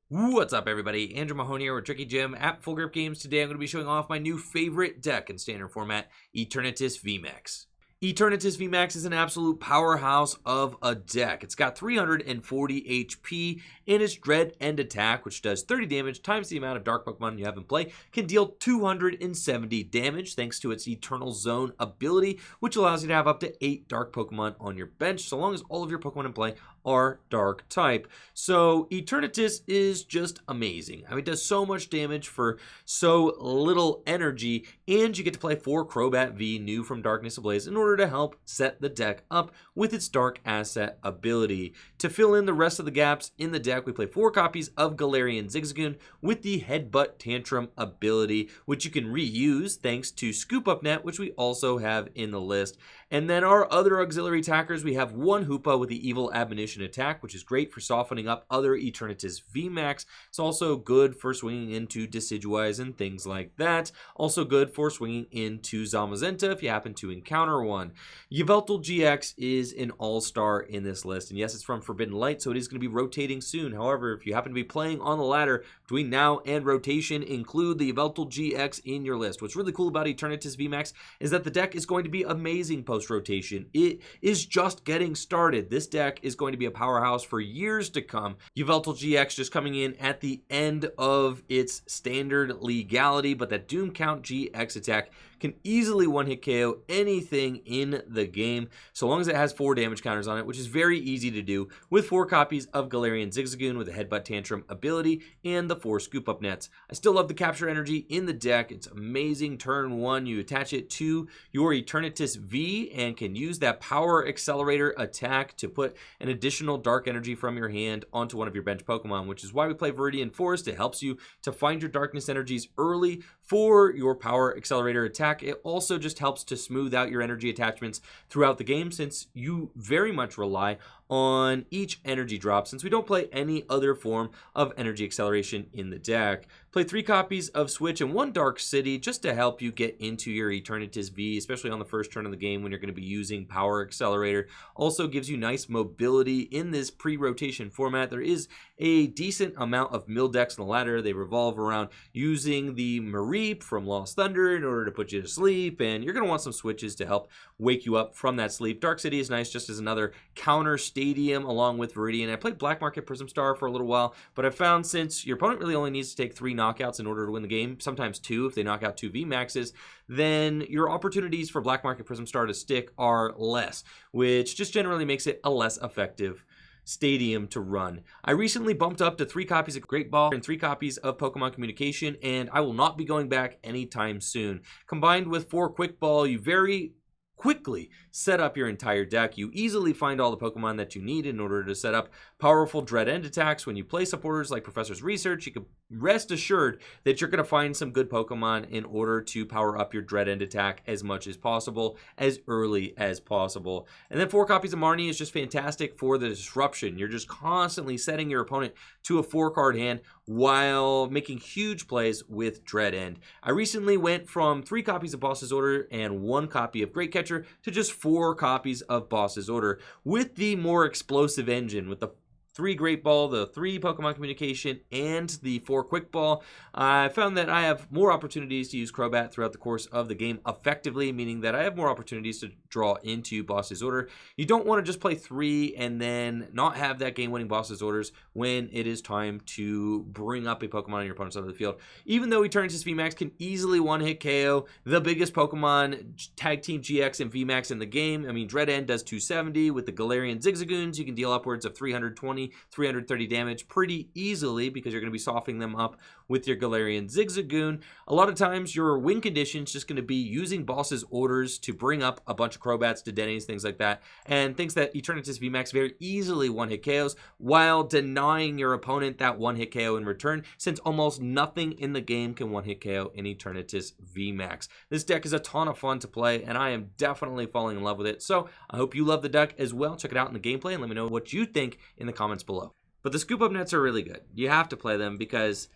What's up, everybody? Andrew Mahoney here with Tricky Jim at Full Grip Games. Today I'm going to be showing off my new favorite deck in standard format, Eternatus VMAX. Eternatus VMAX is an absolute powerhouse of a deck. It's got 340 HP in its Dread End attack, which does 30 damage times the amount of Dark Pokemon you have in play, can deal 270 damage thanks to its Eternal Zone ability, which allows you to have up to 8 Dark Pokemon on your bench, so long as all of your Pokemon in play are Dark type. So Eternatus is just amazing. I mean, it does so much damage for so little energy, and you get to play 4 Crobat V new from Darkness Ablaze in order to help set the deck up with its Dark Asset ability. To fill in the rest of the gaps in the deck, we play 4 copies of Galarian Zigzagoon with the Headbutt Tantrum ability, which you can reuse thanks to Scoop Up Net, which we also have in the list. And then our other auxiliary attackers, we have 1 Hoopa with the Evil Admonition attack, which is great for softening up other Eternatus VMAX. It's also good for swinging into Decidueyes and things like that. Also good for swinging into Zamazenta if you happen to encounter one. Yveltal-GX is an all-star in this list, and yes, it's from Forbidden Light, so it is going to be rotating soon. However, if you happen to be playing on the ladder between now and rotation, include the Yveltal-GX in your list. What's really cool about Eternatus VMAX is that the deck is going to be amazing post-rotation. It is just getting started. This deck is going to be a powerhouse for years to come. Yveltal-GX just coming in at the end of its standard legality, but that Doom Count GX attack can easily one-hit KO anything in the game, so long as it has 4 damage counters on it, which is very easy to do with 4 copies of Galarian Zigzagoon with a Headbutt Tantrum ability and the 4 Scoop Up Nets. I still love the Capture Energy in the deck. It's amazing. Turn 1, you attach it to your Eternatus V and can use that Power Accelerator attack to put an additional Dark Energy from your hand onto one of your bench Pokemon, which is why we play Viridian Forest. It helps you to find your Darkness Energies early for your Power Accelerator attack. It also just helps to smooth out your energy attachments throughout the game, since you very much rely on each energy drop, since we don't play any other form of energy acceleration in the deck. Play 3 copies of Switch and 1 Dark City just to help you get into your Eternatus V, especially on the first turn of the game when you're going to be using Power Accelerator. Also gives you nice mobility in this pre-rotation format. There is a decent amount of mill decks on the ladder. They revolve around using the Mareep from Lost Thunder in order to put you to sleep, and you're going to want some switches to help wake you up from that sleep. Dark City is nice just as another counter stadium along with Viridian. I played Black Market Prism Star for a little while, but I found since your opponent really only needs to take 3 knockouts in order to win the game, sometimes 2 if they knock out 2 VMAXs, then your opportunities for Black Market Prism Star to stick are less, which just generally makes it a less effective stadium to run. I recently bumped up to 3 copies of Great Ball and 3 copies of Pokémon Communication, and I will not be going back anytime soon. Combined with 4 Quick Ball, you very quickly set up your entire deck. You easily find all the Pokemon that you need in order to set up powerful Dread End attacks. When you play supporters like Professor's Research, you can rest assured that you're going to find some good Pokemon in order to power up your Dread End attack as much as possible, as early as possible. And then 4 copies of Marnie is just fantastic for the disruption. You're just constantly setting your opponent to a 4-card hand while making huge plays with Dread End. I recently went from 3 copies of Boss's Order and 1 copy of Great Catcher to just 4 copies of Boss's Order with the more explosive engine, with the 3 Great Ball, the 3 Pokemon Communication, and the 4 Quick Ball. I found that I have more opportunities to use Crobat throughout the course of the game effectively, meaning that I have more opportunities to draw into Boss's Order. You don't want to just play 3 and then not have that game-winning Boss's Orders when it is time to bring up a Pokemon on your opponent's side of the field. Even though Eternatus VMAX can easily one-hit KO the biggest Pokemon Tag Team GX and VMAX in the game. I mean, Dread End does 270. With the Galarian Zigzagoons, you can deal upwards of 320, 330 damage pretty easily because you're going to be softening them up with your Galarian Zigzagoon. A lot of times your win condition is just going to be using Boss's Orders to bring up a bunch of Crobats, Dedennis, things like that, and thinks that Eternatus VMAX very easily one-hit KOs while denying your opponent that one-hit KO in return, since almost nothing in the game can one-hit KO in Eternatus VMAX. This deck is a ton of fun to play, and I am definitely falling in love with it, so I hope you love the deck as well. Check it out in the gameplay and let me know what you think in the comments below. But the Scoop Up Nets are really good. You have to play them because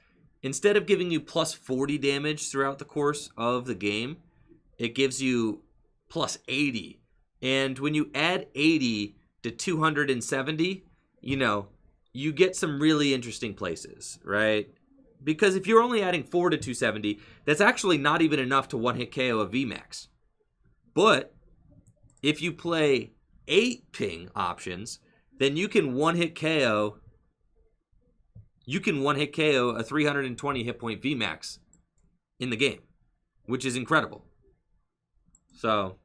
instead of giving you plus 40 damage throughout the course of the game, it gives you plus 80. And when you add 80 to 270, you know, you get some really interesting places, right? Because if you're only adding 4 to 270, that's actually not even enough to one-hit KO a VMAX. But if you play 8 ping options, then you can one-hit KO. You can one-hit KO a 320 hit point VMAX in the game, which is incredible. So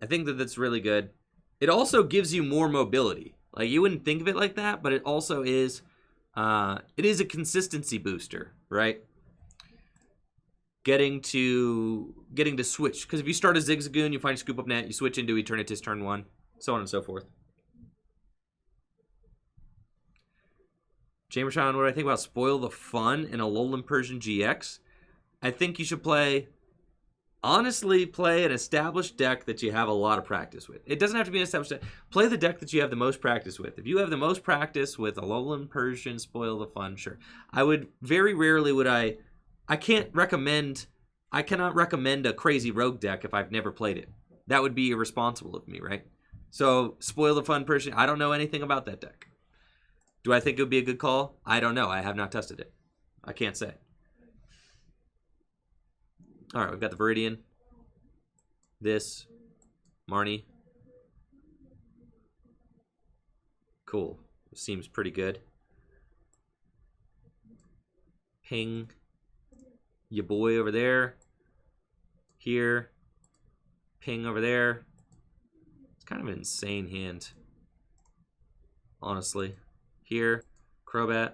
I think that that's really good. It also gives you more mobility. Like, you wouldn't think of it like that, but it also is, it is a consistency booster, right? Getting to switch. Because if you start a Zigzagoon, you find Scoop Up Net, you switch into Eternatus turn 1, so on and so forth. Chambershawn, what do I think about Spoil the Fun in a Alolan Persian GX? I think you should honestly play an established deck that you have a lot of practice with. It doesn't have to be an established deck. Play the deck that you have the most practice with. If you have the most practice with Alolan Persian, Spoil the Fun, sure. I would, very rarely would I cannot recommend a crazy rogue deck if I've never played it. That would be irresponsible of me, right? So, Spoil the Fun Persian, I don't know anything about that deck. Do I think it would be a good call? I don't know. I have not tested it. I can't say. All right, we've got the Viridian. This. Marnie. Cool. Seems pretty good. Ping. Your boy over there. Here. Ping over there. It's kind of an insane hand. Honestly. Here. Crobat.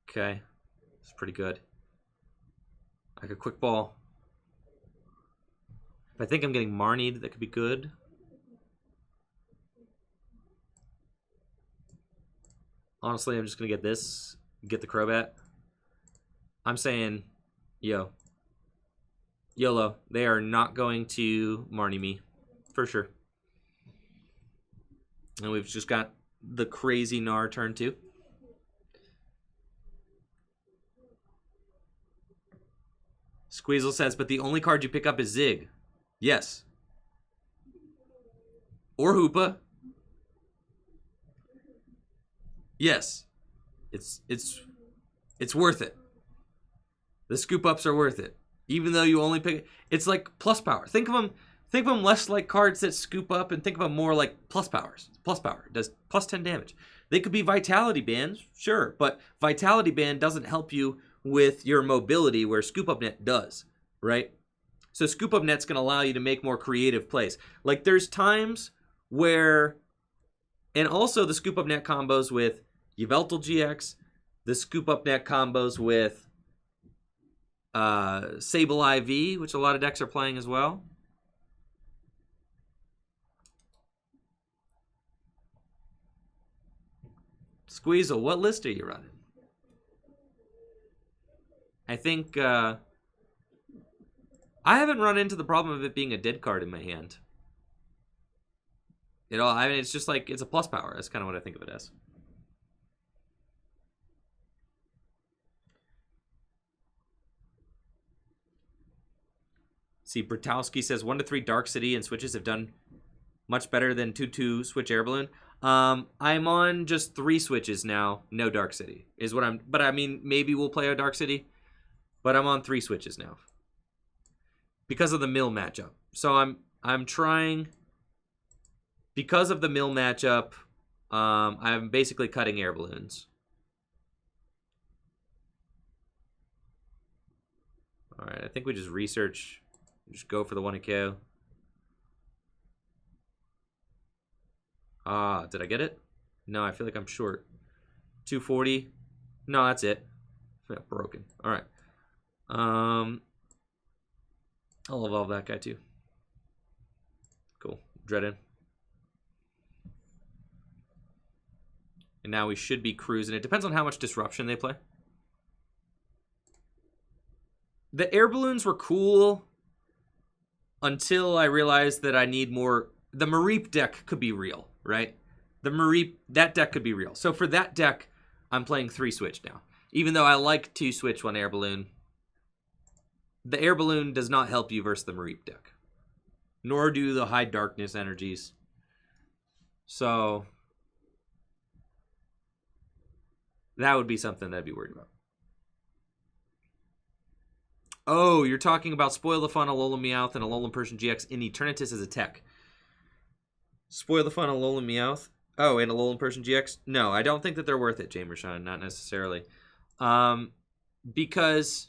Okay. It's pretty good. Like a quick ball. If I think I'm getting Marnied, that could be good. Honestly, I'm just going to get this. Get the Crobat. I'm saying, YOLO. They are not going to Marnie me. For sure. And we've just got the crazy Gnar turn 2. Squeezel says, but the only card you pick up is Zig. Yes. Or Hoopa. Yes. It's worth it. The scoop ups are worth it. Even though you only pick, it's like plus power. Think of them less like cards that scoop up, and think of them more like plus powers. Plus power. It does plus 10 damage. They could be Vitality Bands, sure, but Vitality Band doesn't help you with your mobility where Scoop Up Net does, right? So Scoop Up Net's going to allow you to make more creative plays. Like, there's times where, and also the Scoop Up Net combos with Yveltal-GX, the Scoop Up Net combos with Sabeleye V, which a lot of decks are playing as well. Squeezel, what list are you running? I think I haven't run into the problem of it being a dead card in my hand. I mean, it's just like, it's a plus power. That's kind of what I think of it as. See, Bertowski says 1 to 3 Dark City and switches have done much better than 2-2 switch air balloon. I'm on just 3 switches now. No Dark City is what I'm. But I mean, maybe we'll play a Dark City. But I'm on 3 switches now because of the mill matchup. So I'm trying, because of the mill matchup. I'm basically cutting air balloons. All right, I think we just research. Just go for the 1 KO. Did I get it? No, I feel like I'm short. 240. No, that's it. Yeah, broken. All right. I'll evolve that guy too. Cool. Dreadin. And now we should be cruising. It depends on how much disruption they play. The air balloons were cool until I realized that I need more. The Mareep deck could be real, right? The Mareep, that deck could be real. So for that deck, I'm playing 3 switch now. Even though I like 2 switch 1 air balloon, the air balloon does not help you versus the Mareep deck. Nor do the high darkness energies. So that would be something that I'd be worried about. Oh, you're talking about Spoil the Fun, Alolan Meowth, and Alolan Persian GX in Eternatus as a tech. Spoil the Fun, Alolan Meowth. Oh, and Alolan Persian GX? No, I don't think that they're worth it, Jamershawn. Not necessarily. Because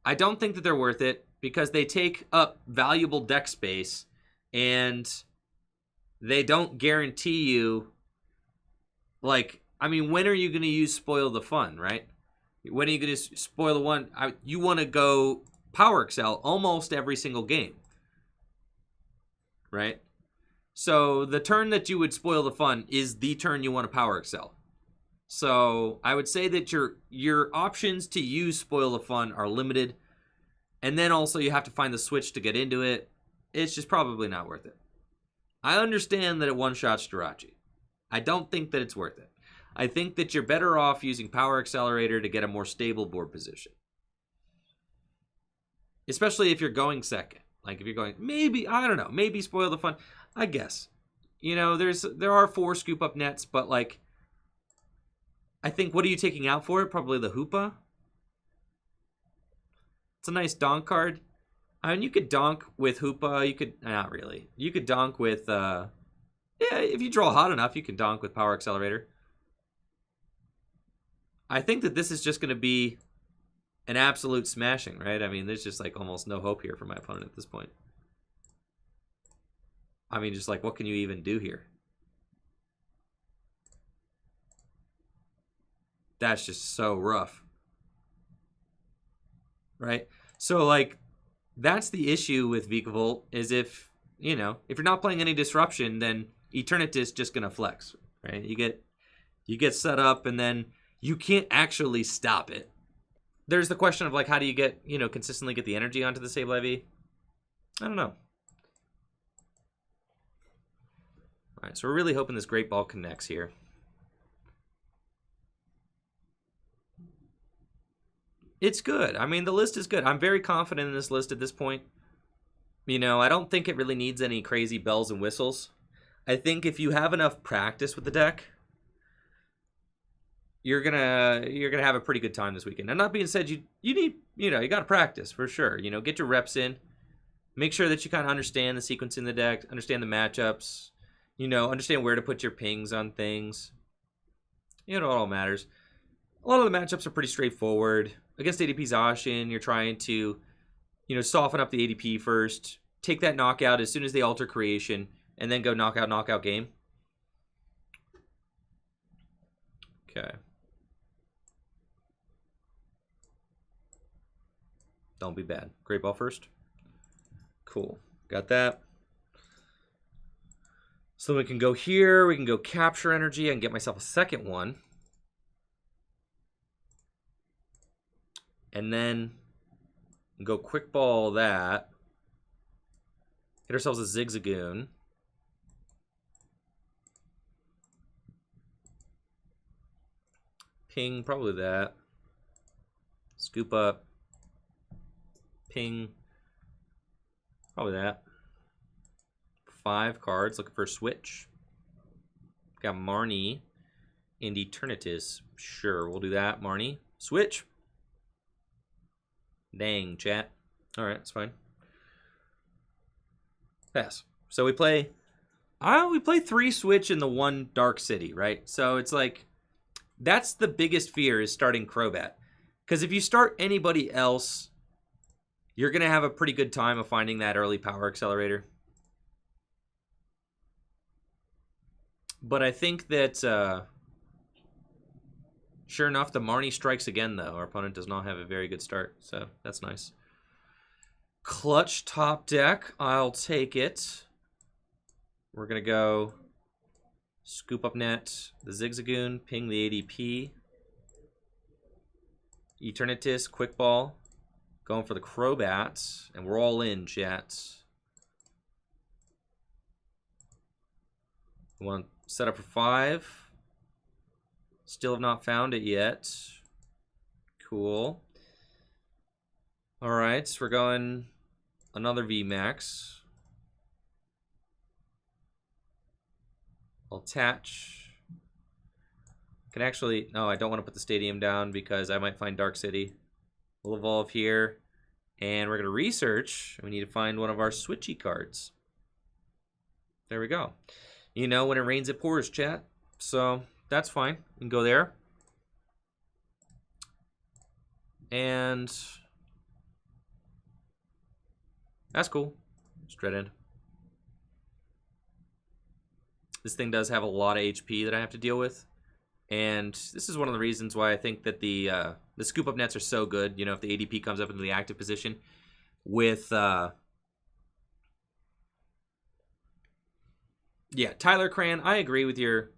I don't think that they're worth it because they take up valuable deck space and they don't guarantee you, like, I mean, when are you going to use Spoil the Fun, right? When are you going to spoil the one? You want to go Power Excel almost every single game, right? So the turn that you would spoil the fun is the turn you want to Power Excel. So I would say that your options to use spoil the fun are limited. And then also you have to find the switch to get into it. It's just probably not worth it. I understand that it one-shots Jirachi. I don't think that it's worth it. I think that you're better off using Power Accelerator to get a more stable board position. Especially if you're going second. Like if you're going, maybe, I don't know, maybe spoil the fun. I guess. You know, there are 4 Scoop Up Nets, but like, I think, what are you taking out for it? Probably the Hoopa. It's a nice donk card. I mean, you could donk with Hoopa. You could, not really. You could donk with, yeah, if you draw hot enough, you can donk with Power Accelerator. I think that this is just going to be an absolute smashing, right? I mean, there's just like almost no hope here for my opponent at this point. I mean, just like, what can you even do here? That's just so rough. Right? So, like, that's the issue with Vikavolt, is if, you know, if you're not playing any disruption, then Eternatus just going to flex, right? You get set up, and then you can't actually stop it. There's the question of, like, how do you get, you know, consistently get the energy onto the Sabeleye V? I don't know. All right, so we're really hoping this Great Ball connects here. It's good. I mean, the list is good. I'm very confident in this list at this point. You know, I don't think it really needs any crazy bells and whistles. I think if you have enough practice with the deck, you're gonna have a pretty good time this weekend. And not being said, you need, you know, you got to practice for sure. You know, get your reps in. Make sure that you kind of understand the sequence in the deck, understand the matchups. You know, understand where to put your pings on things. You know, it all matters. A lot of the matchups are pretty straightforward. Against ADP Zacian, you're trying to, you know, soften up the ADP first, take that knockout as soon as they alter creation, and then go knockout game. Okay. Don't be bad. Great Ball first. Cool. Got that. So we can go here. We can go Capture Energy. I can get myself a second one. And then go Quick Ball that. Get ourselves a Zigzagoon. Ping, probably that. Scoop Up. Ping. Probably that. 5 cards. Looking for a switch. Got Marnie and Eternatus. Sure, we'll do that. Marnie. Switch. Dang, chat. Alright, it's fine. Pass. So we play 3 switch in the 1 Dark City, right? So it's like, that's the biggest fear, is starting Crobat. Because if you start anybody else, you're going to have a pretty good time of finding that early Power Accelerator. But I think that, sure enough, the Marnie strikes again, though. Our opponent does not have a very good start, so that's nice. Clutch top deck. I'll take it. We're going to go Scoop Up Net, the Zigzagoon, ping the ADP. Eternatus, Quick Ball. Going for the Crobat, and we're all in, chat. We want to set up for 5. Still have not found it yet. Cool. All right, so we're going another VMAX. I'll attach. Can actually, no, I don't want to put the stadium down because I might find Dark City. We'll evolve here, and we're going to research. We need to find one of our switchy cards. There we go. You know, when it rains, it pours, chat. So that's fine. We can go there. And that's cool. Straight in. This thing does have a lot of HP that I have to deal with. And this is one of the reasons why I think that the Scoop Up Nets are so good. You know, if the ADP comes up into the active position with... yeah, Tyler Cran, I agree with your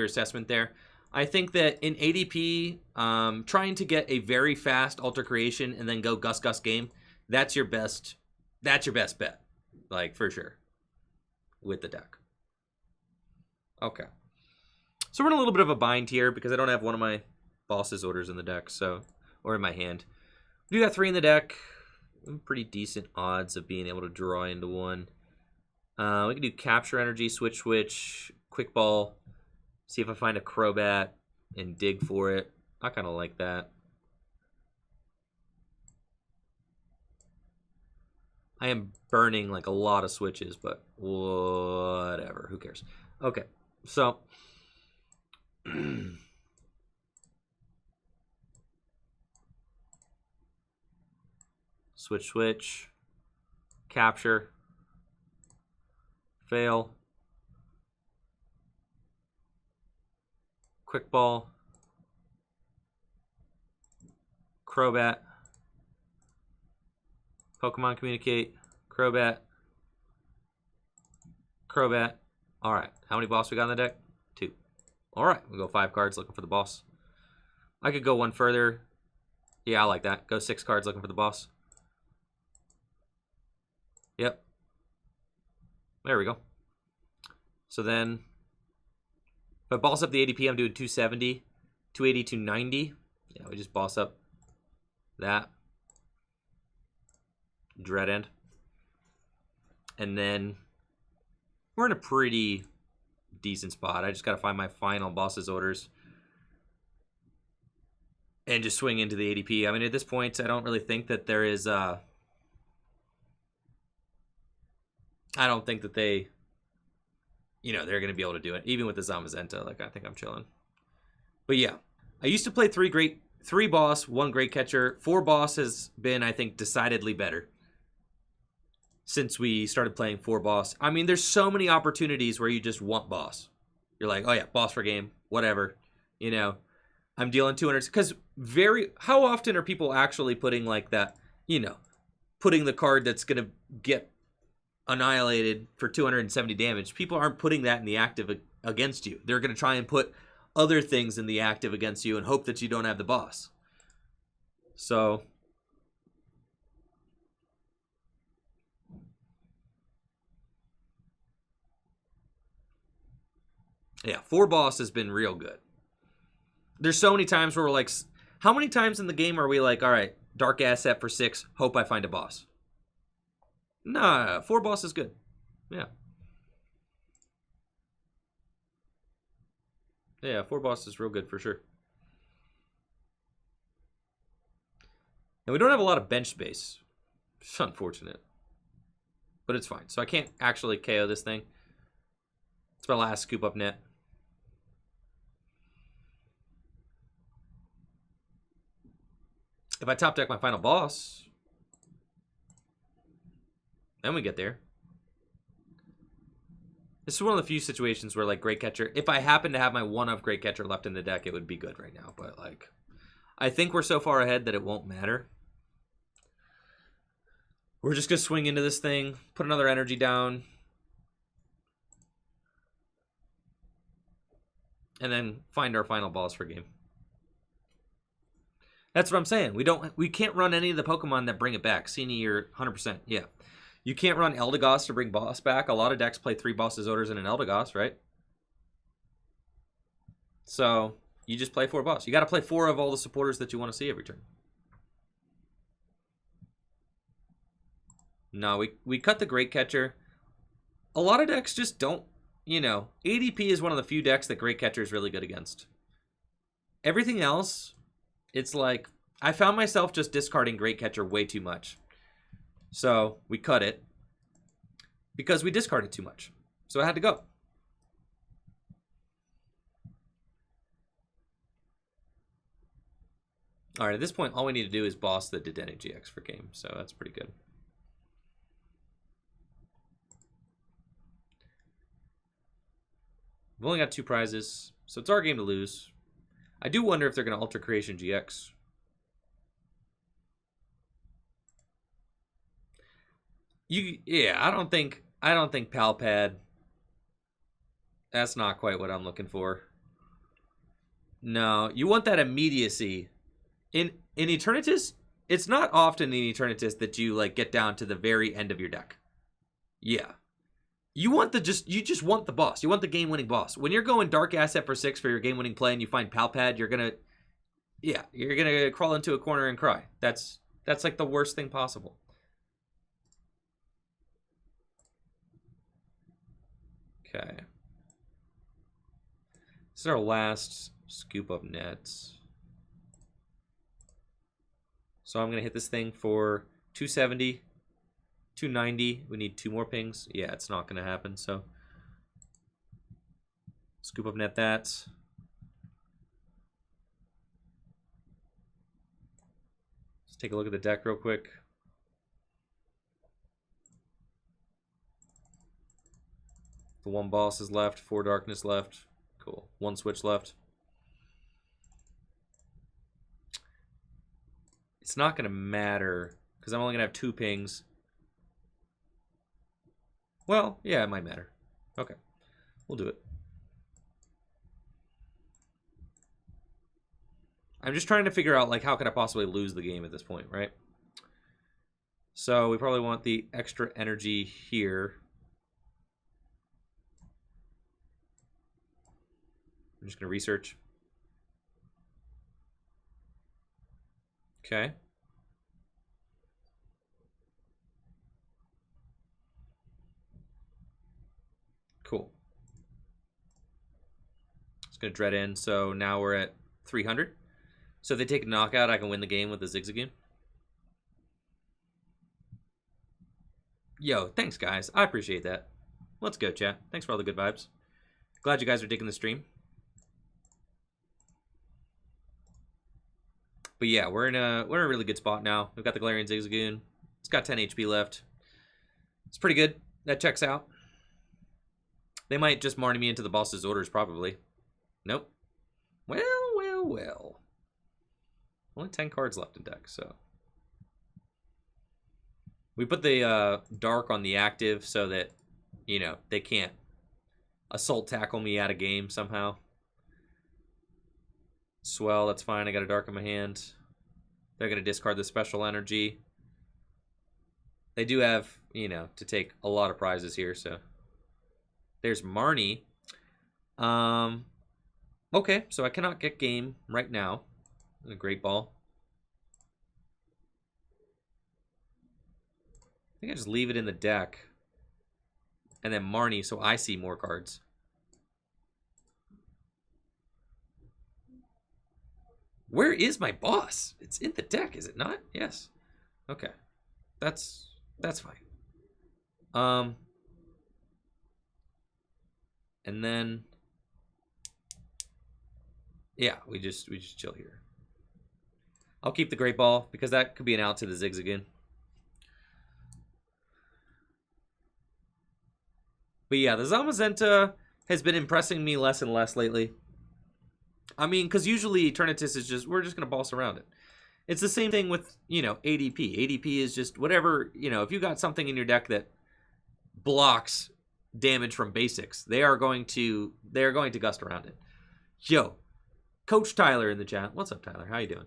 assessment there. I think that in ADP, trying to get a very fast alter creation and then go Gus game, that's your best bet. Like, for sure. With the deck. Okay. So we're in a little bit of a bind here because I don't have one of my boss's orders in the deck, so, or in my hand. We do got 3 in the deck. Pretty decent odds of being able to draw into one. We can do Capture Energy, Switch, Quick Ball. See if I find a Crobat and dig for it. I kind of like that. I am burning like a lot of switches, but whatever. Who cares? Okay, so... switch, capture, fail, quick ball, Crobat, Pokemon Communicate, Crobat. All right, how many boss we got in the deck? 2. All right, we'll go 5 cards looking for the boss. I could go one further. Yeah, I like that. Go 6 cards looking for the boss. Yep. There we go. So then, if I boss up the ADP, I'm doing 270, 280, 290. Yeah, we just boss up that. Dread End. And then we're in a pretty decent spot. I just got to find my final boss's orders and just swing into the ADP. I mean, at this point, I don't really think that there is... I don't think that they, you know, they're going to be able to do it. Even with the Zamazenta, like, I think I'm chilling. But yeah, I used to play 3 boss, 1 great catcher. 4 boss has been, I think, decidedly better since we started playing 4 boss. I mean, there's so many opportunities where you just want boss. You're like, oh yeah, boss for game, whatever. You know, I'm dealing 200. Because how often are people actually putting like that, you know, putting the card that's going to get annihilated for 270 damage. People aren't putting that in the active against you. They're going to try and put other things in the active against you and hope that you don't have the boss. So, yeah, 4 boss has been real good. There's so many times where we're like, how many times in the game are we like, all right, dark asset for 6, hope I find a boss? Nah, 4 boss is good. Yeah. Yeah, 4 boss is real good for sure. And we don't have a lot of bench space. It's unfortunate. But it's fine. So I can't actually KO this thing. It's my last Scoop Up Net. If I top deck my final boss... then we get there. This is one of the few situations where, like, Great Catcher... if I happen to have my 1-of Great Catcher left in the deck, it would be good right now. But, like, I think we're so far ahead that it won't matter. We're just going to swing into this thing, put another energy down, and then find our final boss for game. That's what I'm saying. We can't run any of the Pokemon that bring it back. Sini, you're 100%. Yeah. You can't run Eldegoss to bring boss back. A lot of decks play 3 boss's orders in an Eldegoss, right? So you just play 4 boss. You got to play 4 of all the supporters that you want to see every turn. No, we cut the Great Catcher. A lot of decks just don't, you know, ADP is one of the few decks that Great Catcher is really good against. Everything else, it's like, I found myself just discarding Great Catcher way too much. So we cut it because we discarded too much. So I had to go. All right, at this point, all we need to do is boss the Eternatus GX for game. So that's pretty good. We've only got 2 prizes, so it's our game to lose. I do wonder if they're going to Ultra Creation GX. Yeah, I don't think Palpad. That's not quite what I'm looking for. No, you want that immediacy. In Eternatus, it's not often in Eternatus that you like get down to the very end of your deck. Yeah. You want you just want the boss. You want the game-winning boss. When you're going Dark Asset for 6 for your game-winning play and you find Palpad, you're gonna crawl into a corner and cry. That's like the worst thing possible. Okay. This is our last Scoop Up Nets. So I'm going to hit this thing for 270, 290. We need 2 more pings. Yeah, it's not going to happen, so Scoop Up Net that. Let's take a look at the deck real quick. The 1 boss is left, 4 darkness left. Cool. 1 switch left. It's not going to matter because I'm only going to have 2 pings. Well, yeah, it might matter. Okay. We'll do it. I'm just trying to figure out, like, how could I possibly lose the game at this point, right? So we probably want the extra energy here. I'm just going to research. Okay. Cool. Just going to dread in. So now we're at 300. So if they take a knockout, I can win the game with the Zigzagoon. Yo, thanks, guys. I appreciate that. Let's go, chat. Thanks for all the good vibes. Glad you guys are digging the stream. But yeah, we're in a really good spot now. We've got the Galarian Zigzagoon. It's got 10 HP left. It's pretty good. That checks out. They might just Marnie me into the boss's orders, probably. Nope. Well, well, well. Only 10 cards left in deck, so. We put the Dark on the active so that, you know, they can't assault tackle me out of game somehow. Swell, that's fine. I got a Dark in my hand. They're going to discard the special energy. They do have, you know, to take a lot of prizes here, so. There's Marnie. Okay, so I cannot get game right now. A Great Ball. I think I just leave it in the deck. And then Marnie, so I see more cards. Where is my boss? It's in the deck, is it not? Yes. Okay. That's fine. And then yeah, we just chill here. I'll keep the Great Ball because that could be an out to the Zigzagoon. But yeah, the Zamazenta has been impressing me less and less lately. I mean, because usually Eternatus is just, we're just going to boss around it. It's the same thing with, you know, ADP. ADP is just whatever, you know, if you got something in your deck that blocks damage from basics, they are going to gust around it. Yo, Coach Tyler in the chat. What's up, Tyler? How you doing?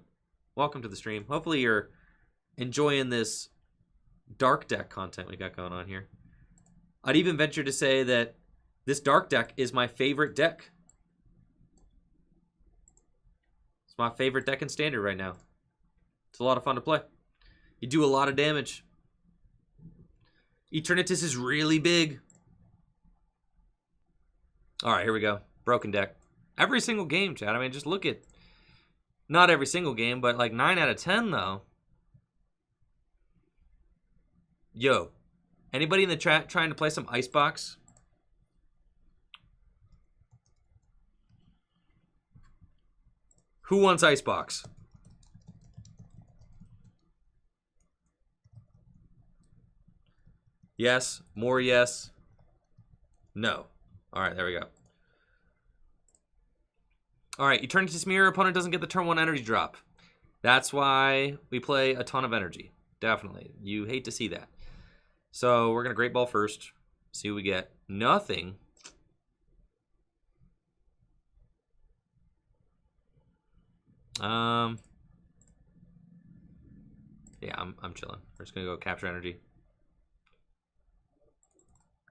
Welcome to the stream. Hopefully you're enjoying this dark deck content we got going on here. I'd even venture to say that this dark deck is my favorite deck. It's my favorite deck in Standard right now. It's a lot of fun to play. You do a lot of damage. Eternatus is really big. All right, here we go. Broken deck. Every single game, chat. I mean, just look at... Not every single game, but like 9 out of 10, though. Yo. Anybody in the chat trying to play some Icebox? Who wants Icebox? Yes. More yes. No. All right, there we go. All right, Eternatus Mirror. Opponent doesn't get the turn 1 energy drop. That's why we play a ton of energy. Definitely. You hate to see that. So we're going to Great Ball first. See what we get. Nothing. Yeah, I'm chilling. We're just going to go Capture Energy.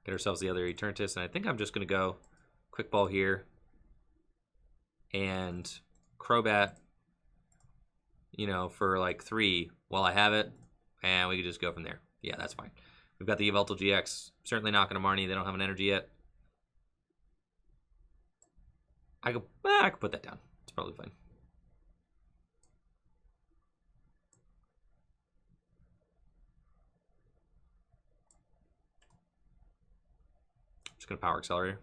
Get ourselves the other Eternatus. And I think I'm just going to go Quick Ball here. And Crobat, you know, for like 3 while I have it. And we can just go from there. Yeah, that's fine. We've got the Yveltal-GX. Certainly not going to Marnie. They don't have an energy yet. I could put that down. It's probably fine. Just going to Power Accelerator.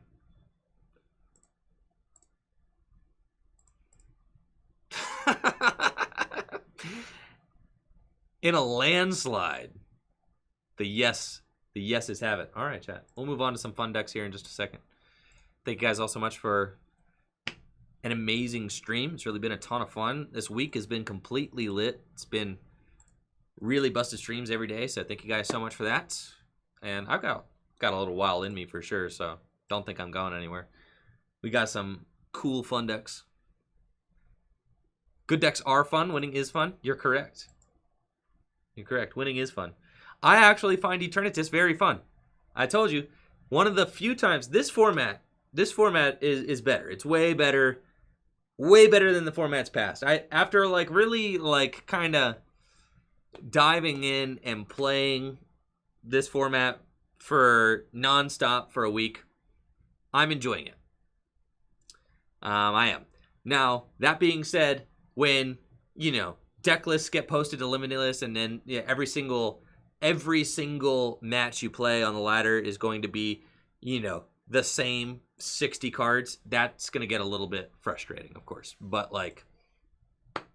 In a landslide. The yeses have it. All right, chat. We'll move on to some fun decks here in just a second. Thank you guys all so much for an amazing stream. It's really been a ton of fun. This week has been completely lit. It's been really busted streams every day, so thank you guys so much for that. And I've got a little while in me for sure, so don't think I'm going anywhere. We got some cool fun decks. Good decks are fun. Winning is fun. You're correct. You're correct. Winning is fun. I actually find Eternatus very fun. I told you, one of the few times this format is better. It's way better than the formats past. After like really like kind of diving in and playing this format for nonstop for a week, I'm enjoying it. I am. Now, that being said, when, you know, deck lists get posted to Limitless, and then every single match you play on the ladder is going to be, you know, the same 60 cards, that's going to get a little bit frustrating, of course. But, like,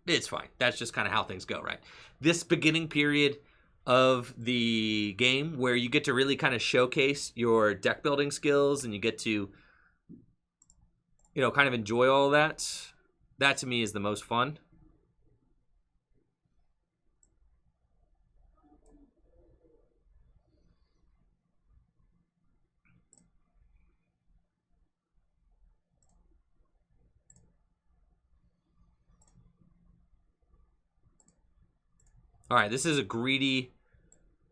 it's fine. That's just kind of how things go, right? This beginning period of the game where you get to really kind of showcase your deck building skills and you get to, you know, kind of enjoy all that, that to me is the most fun. All right, this is a greedy...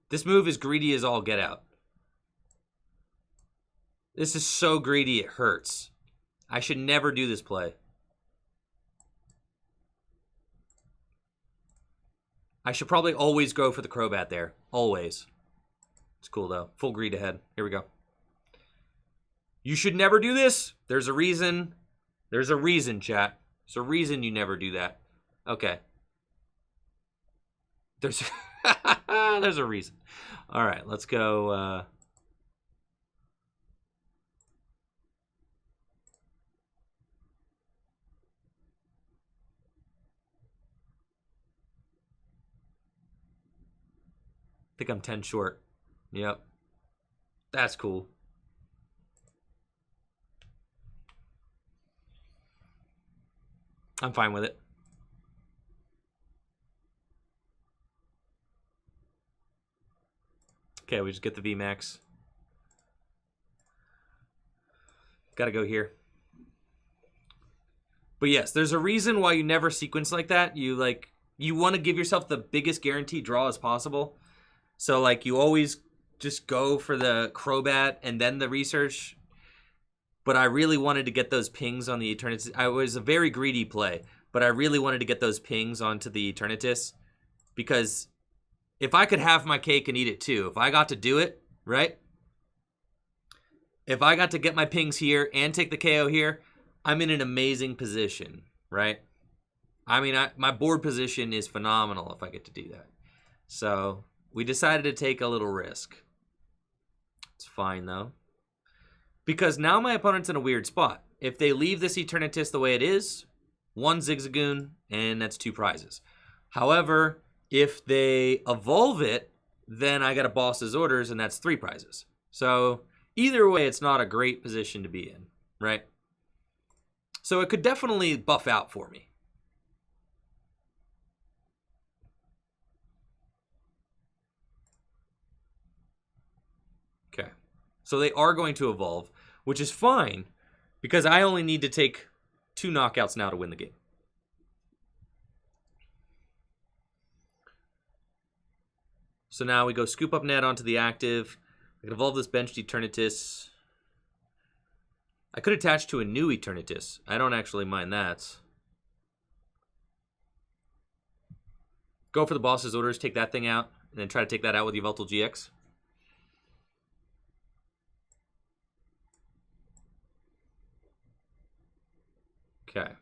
This move is greedy as all get out. This is so greedy it hurts. I should never do this play. I should probably always go for the Crobat there. Always. It's cool, though. Full greed ahead. Here we go. You should never do this. There's a reason. There's a reason, chat. There's a reason you never do that. Okay. There's there's a reason. All right, let's go. I think I'm 10 short. Yep. That's cool. I'm fine with it. Okay, we just get the VMAX. Gotta go here. But yes, there's a reason why you never sequence like that. You want to give yourself the biggest guaranteed draw as possible. So like you always just go for the Crobat and then the research. But I really wanted to get those pings on the Eternatus. I was a very greedy play, but I really wanted to get those pings onto the Eternatus because if I could have my cake and eat it too, if I got to do it, right? if I got to get my pings here and take the KO here, I'm in an amazing position, right? I mean, my board position is phenomenal if I get to do that. So we decided to take a little risk. It's fine, though. Because now my opponent's in a weird spot. If they leave this Eternatus the way it is, 1 Zigzagoon, and that's 2 prizes. However, if they evolve it, then I got a Boss's Orders, and that's 3 prizes. So either way, it's not a great position to be in, right? So it could definitely buff out for me. Okay. So they are going to evolve, which is fine, because I only need to take 2 knockouts now to win the game. So now we go Scoop Up Net onto the active. I can evolve this benched Eternatus. I could attach to a new Eternatus. I don't actually mind that. Go for the Boss's Orders, take that thing out, and then try to take that out with Yveltal-GX. Okay.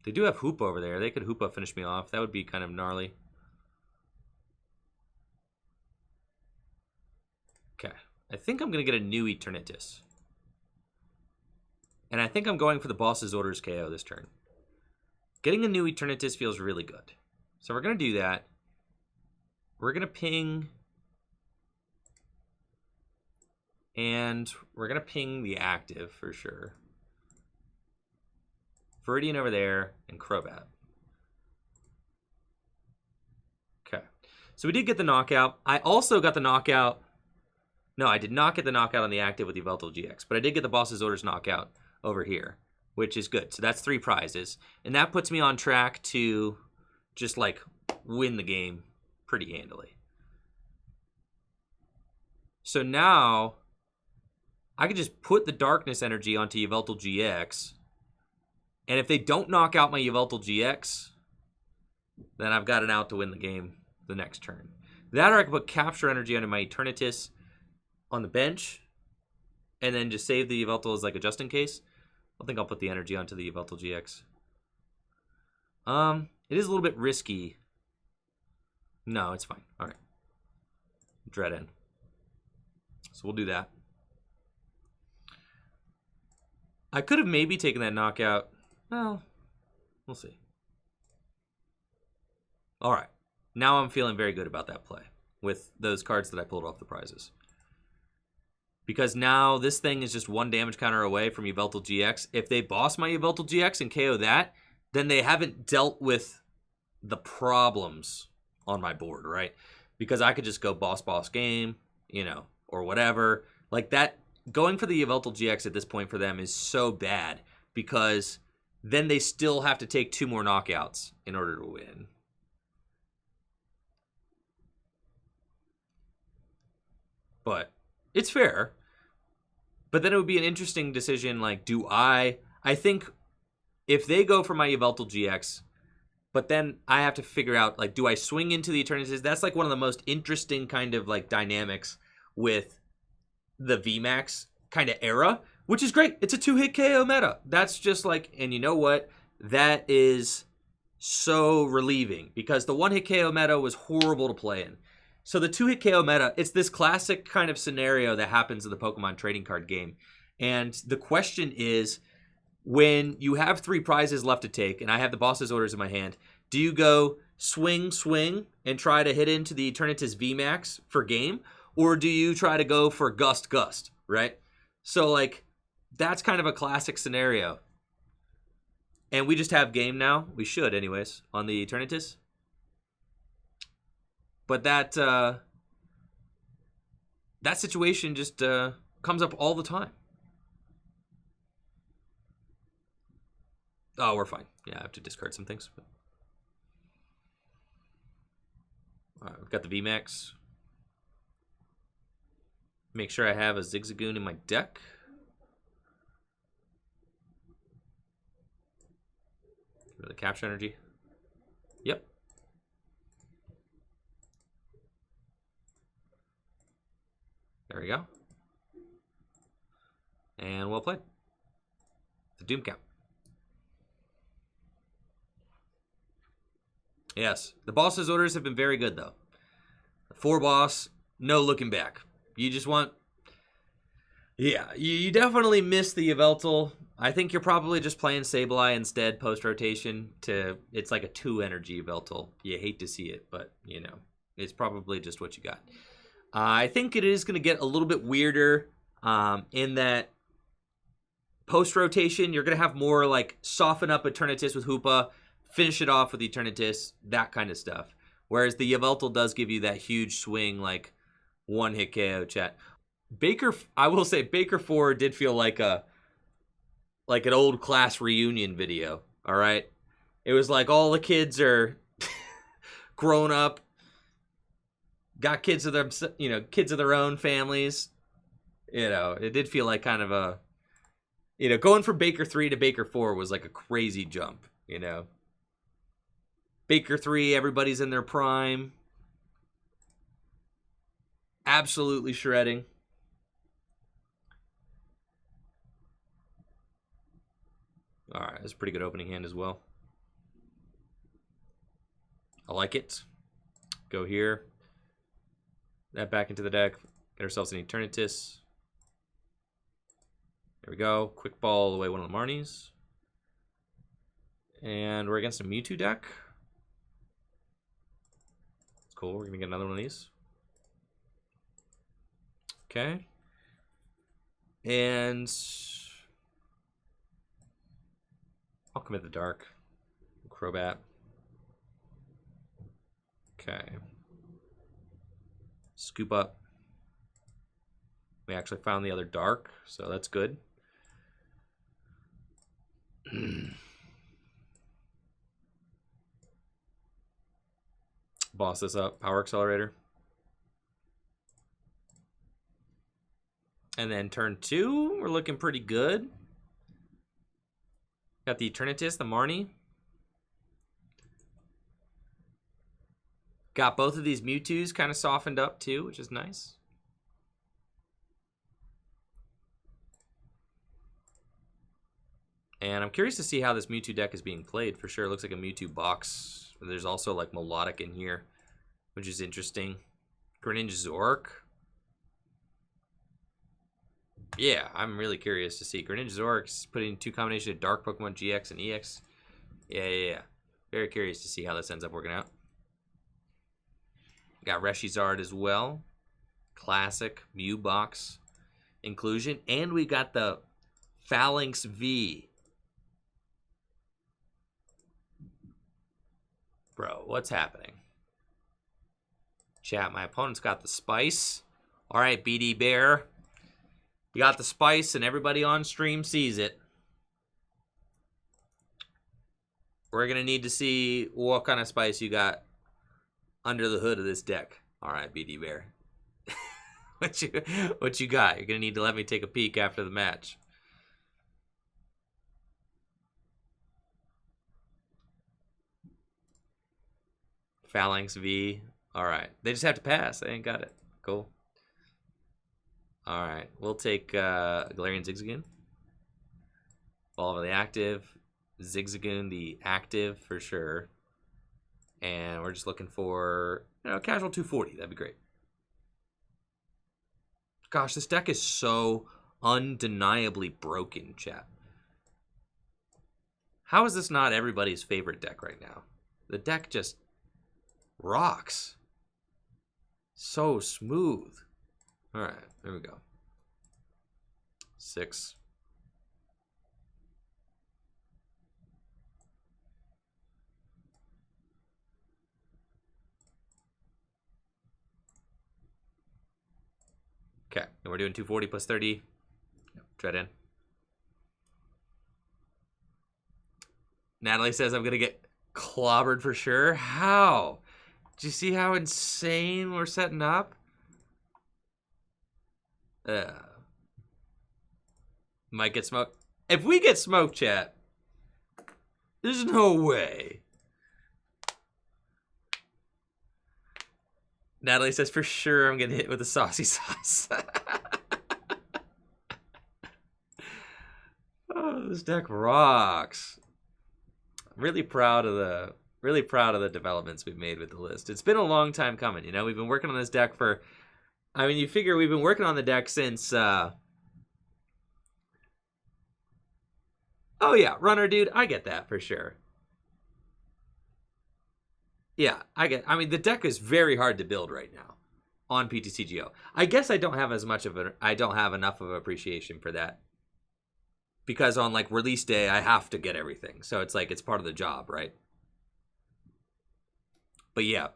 They do have Hoopa over there. They could Hoopa finish me off. That would be kind of gnarly. Okay. I think I'm going to get a new Eternatus. And I think I'm going for the Boss's Orders KO this turn. Getting a new Eternatus feels really good. So we're going to do that. We're going to ping. And we're going to ping the active for sure. Viridian over there, and Crobat. Okay. So we did get the knockout. I also got the knockout. No, I did not get the knockout on the active with the Yveltal-GX, but I did get the Boss's Orders knockout over here, which is good. So that's 3 prizes. And that puts me on track to just, like, win the game pretty handily. So now I can just put the Darkness Energy onto Yveltal-GX. And if they don't knock out my Yveltal-GX, then I've got an out to win the game the next turn. That or I can put Capture Energy onto my Eternatus on the bench, and then just save the Yveltal as like a just in case. I think I'll put the energy onto the Yveltal-GX. It is a little bit risky. No, it's fine. All right. Dread in. So we'll do that. I could have maybe taken that knockout. Well, we'll see. All right. Now I'm feeling very good about that play with those cards that I pulled off the prizes. Because now this thing is just 1 damage counter away from Yveltal-GX. If they boss my Yveltal-GX and KO that, then they haven't dealt with the problems on my board, right? Because I could just go boss game, you know, or whatever. Like that, going for the Yveltal-GX at this point for them is so bad because then they still have to take 2 more knockouts in order to win. But it's fair. But then it would be an interesting decision, like, do I think if they go for my Yveltal-GX, but then I have to figure out, like, do I swing into the Eternatus? That's, like, one of the most interesting kind of, like, dynamics with the VMAX kind of era, which is great. It's a 2-hit KO meta. That's just, like, and you know what? That is so relieving because the 1-hit KO meta was horrible to play in. So the 2-hit KO meta, it's this classic kind of scenario that happens in the Pokemon trading card game. And the question is, when you have 3 prizes left to take, and I have the Boss's Orders in my hand, do you go swing, and try to hit into the Eternatus VMAX for game? Or do you try to go for Gust, right? So, like, that's kind of a classic scenario. And we just have game now. We should, anyways, on the Eternatus. But that situation just comes up all the time. Oh, we're fine. Yeah, I have to discard some things. All right, we've got the VMAX. Make sure I have a Zigzagoon in my deck. The Capture Energy. Yep. There we go. And well played. The Doom count. Yes, the boss's orders have been very good, though. 4 boss, no looking back. You just want... Yeah, you definitely miss the Yveltal. I think you're probably just playing Sabeleye instead post-rotation. It's like a 2 energy Yveltal. You hate to see it, but, you know, it's probably just what you got. I think it is going to get a little bit weirder in that post-rotation, you're going to have more, like, soften up Eternatus with Hoopa, finish it off with Eternatus, that kind of stuff. Whereas the Yveltal does give you that huge swing, like, one-hit KO, chat. I will say, Baker 4 did feel like an old class reunion video, all right? It was like all the kids are grown up, got kids of them, you know, kids of their own families. You know, it did feel like kind of a, you know, going from Baker 3 to Baker 4 was like a crazy jump, you know. Baker 3, everybody's in their prime. Absolutely shredding. All right, that's a pretty good opening hand as well. I like it. Go here. That back into the deck. Get ourselves an Eternatus. There we go. Quick ball away one of the Marnies. And we're against a Mewtwo deck. It's cool. We're going to get another one of these. Okay. And I'll commit the dark. Crobat. Okay. Scoop up. We actually found the other dark, so that's good. Boss this up. Power Accelerator. And then turn 2, we're looking pretty good. Got the Eternatus, the Marnie. Got both of these Mewtwo's kind of softened up too, which is nice. And I'm curious to see how this Mewtwo deck is being played. For sure, it looks like a Mewtwo box. There's also like Melodic in here, which is interesting. Greninja Zork. Yeah, I'm really curious to see. Greninja Zork's putting 2 combinations of Dark Pokemon GX and EX. Yeah. Very curious to see how this ends up working out. Got Reshizard as well. Classic Mew box inclusion. And we got the Phalanx V. Bro, what's happening? Chat, my opponent's got the spice. All right, BD Bear. You got the spice and everybody on stream sees it. We're going to need to see what kind of spice you got under the hood of this deck. All right, BD Bear. What you got? You're going to need to let me take a peek after the match. Phalanx V. All right. They just have to pass. They ain't got it. Cool. All right. We'll take Galarian Zigzagoon. Ball of the active. Zigzagoon the active for sure. And we're just looking for, you know, casual 240. That'd be great. Gosh, this deck is so undeniably broken, chat. How is this not everybody's favorite deck right now? The deck just rocks. So smooth. All right, there we go. 6. Okay, and we're doing 240 plus 30. Tread in. Natalie says I'm going to get clobbered for sure. How? Do you see how insane we're setting up? Might get smoked. If we get smoked, chat, there's no way. Natalie says, for sure I'm getting hit with a saucy sauce. Oh, this deck rocks. I'm really proud of the developments we've made with the list. It's been a long time coming, you know. We've been working on this deck for, I mean, you figure we've been working on the deck since oh yeah, runner dude, I get that for sure. Yeah, I mean, the deck is very hard to build right now on PTCGO. I guess I don't have enough of appreciation for that. Because on like release day, I have to get everything. So it's like, it's part of the job, right? But yeah,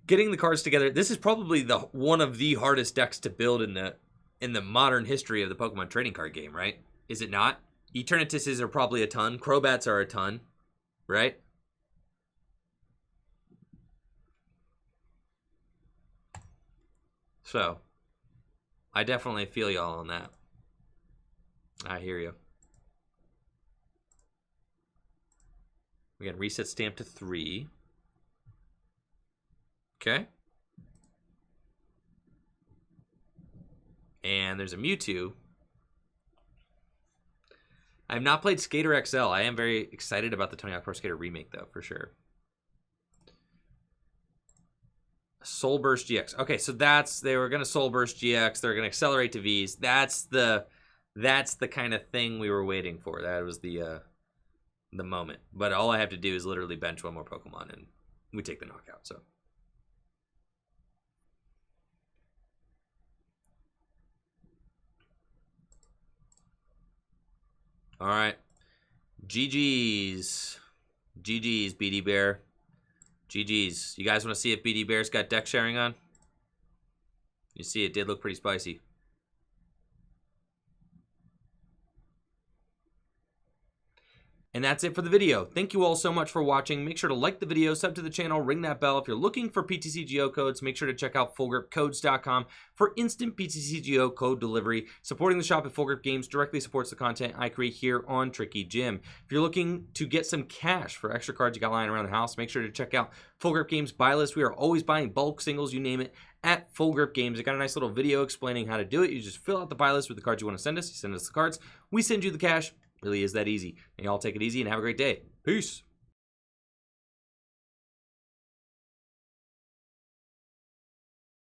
getting the cards together. This is probably one of the hardest decks to build in the modern history of the Pokemon trading card game, right? Is it not? Eternatuses are probably a ton. Crobats are a ton, right? So, I definitely feel y'all on that. I hear you. We got reset stamp to 3. Okay. And there's a Mewtwo. I have not played Skater XL. I am very excited about the Tony Hawk Pro Skater remake, though, for sure. Soul Burst GX. Okay, so they were going to Soul Burst GX. They're going to accelerate to Vs. That's the kind of thing we were waiting for. That was the moment. But all I have to do is literally bench one more Pokemon, and we take the knockout. So. All right. GG's. GG's, BD Bear. GG's. You guys want to see if BD Bear's got deck sharing on? You see, it did look pretty spicy. And that's it for the video. Thank you all so much for watching. Make sure to like the video, sub to the channel, ring that bell. If you're looking for PTCGO codes, make sure to check out fullgripcodes.com for instant PTCGO code delivery. Supporting the shop at Full Grip Games directly supports the content I create here on Tricky Jim. If you're looking to get some cash for extra cards you got lying around the house, make sure to check out Full Grip Games buy list. We are always buying bulk singles, you name it, at Full Grip Games. I got a nice little video explaining how to do it. You just fill out the buy list with the cards you want to send us. You send us the cards. We send you the cash. Really is that easy. And y'all take it easy and have a great day. Peace.